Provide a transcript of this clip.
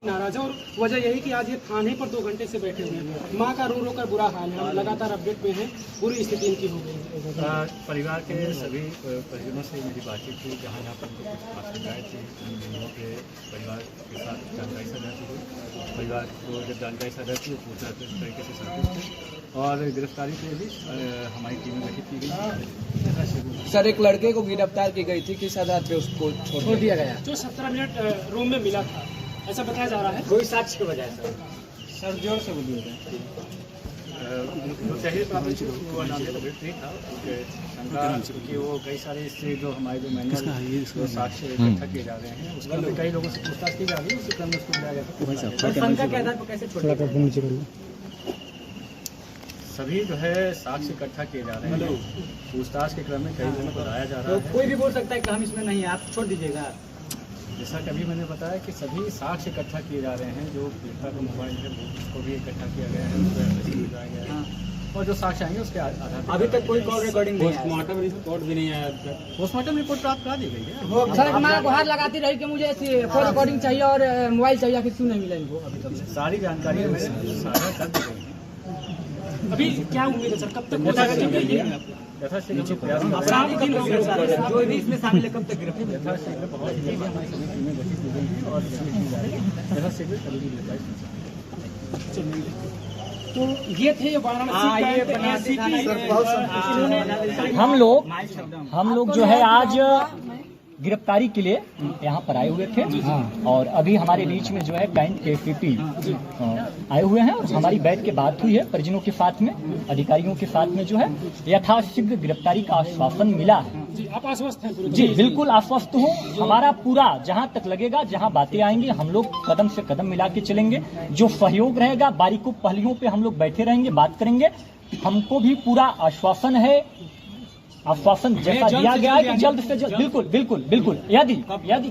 नाराज है और वजह यही कि आज ये थाने पर 2 घंटे से बैठे हुए हैं। माँ का रो रो कर बुरा हाल है, हम लगातार अपडेट में हैं, बुरी स्थिति इनकी हो गई है। परिवार के सभी परिजनों से मेरी बातचीत हुई, जहाँ यहाँ पर कुछ आशंकाएँ थी, उन दोनों के परिवार के साथ जानकारी साझा की गई। परिवार को जब जानकारी साझा की, पूछा तो इस तरीके से संतुष्ट थे और गिरफ्तारी के लिए हमारी टीम गठित की गई। सर, एक लड़के को गिरफ्तार की गई थी, किस आधार पे उसको छोड़ दिया गया? जो 17 मिनट रूम में मिला था, ऐसा बताया जा रहा है। कोई साक्ष्य के बजाय सर जोर से बोलिए। क्योंकि वो कई सारे इससे जो हमारे जो मैनुअल साक्ष्य इकट्ठा किए जा रहे हैं, उसके लिए कई लोगों से पूछताछ की जा रही है, उसी क्रम में उसको लिया गया। सभी जो है साक्ष्य इकट्ठा किए जा रहे हैं, पूछताछ के क्रम में कई लोगों को लाया जा रहा है। कोई भी बोल सकता है कि हम इसमें नहीं है, आप छोड़ दीजिएगा। जैसा कि अभी मैंने बताया कि सभी साक्ष्य इकट्ठा किए जा रहे हैं, जो पीड़िता का मोबाइल है उसको भी इकट्ठा किया गया है, उसको भिजवाया गया है और जो साक्ष्य आएंगे उसके आधार पर। अभी तक कोई कॉल रिकॉर्डिंग नहीं है, पोस्टमार्टम रिपोर्ट भी नहीं आया। पोस्टमार्टम रिपोर्ट प्राप्त करा दी गई है। सर, हमारा गुहार लगाती रही कि मुझे फोन रिकॉर्डिंग चाहिए और मोबाइल चाहिए, कि क्यों नहीं मिला इनको अभी तक? सारी जानकारी मैंने साझा कर दी गई है। अभी क्या उम्मीद है सर, कब तक यथाशीघ्र प्रयास जो भी इसमें शामिल है, कब तक गिरफ्तार? यथाशीघ्र बहुत जल्दी हमारी सभी टीमें गठित की गई हैं और यथाशीघ्र सभी की गिरफ्तारी। तो ये थे वाराणसी हम लोग जो है आज गिरफ्तारी के लिए यहाँ पर आए हुए थे और अभी हमारे बीच में जो है कैंट के सीपी आए हुए हैं और हमारी बैठ के बात हुई है परिजनों के साथ में, अधिकारियों के साथ में जो है यथाशीघ्र गिरफ्तारी का आश्वासन मिला है। जी, आप आश्वस्त हैं? जी बिल्कुल आश्वस्त हूँ। हमारा पूरा जहाँ तक लगेगा, जहाँ बातें आएंगी, हम लोग कदम से कदम मिला के चलेंगे। जो सहयोग रहेगा, बारीकों पहलियों पे हम लोग बैठे रहेंगे, बात करेंगे। हमको भी पूरा आश्वासन है, आश्वासन जैसा दिया गया है कि जल्द से जल्द, बिल्कुल बिल्कुल बिल्कुल, यदि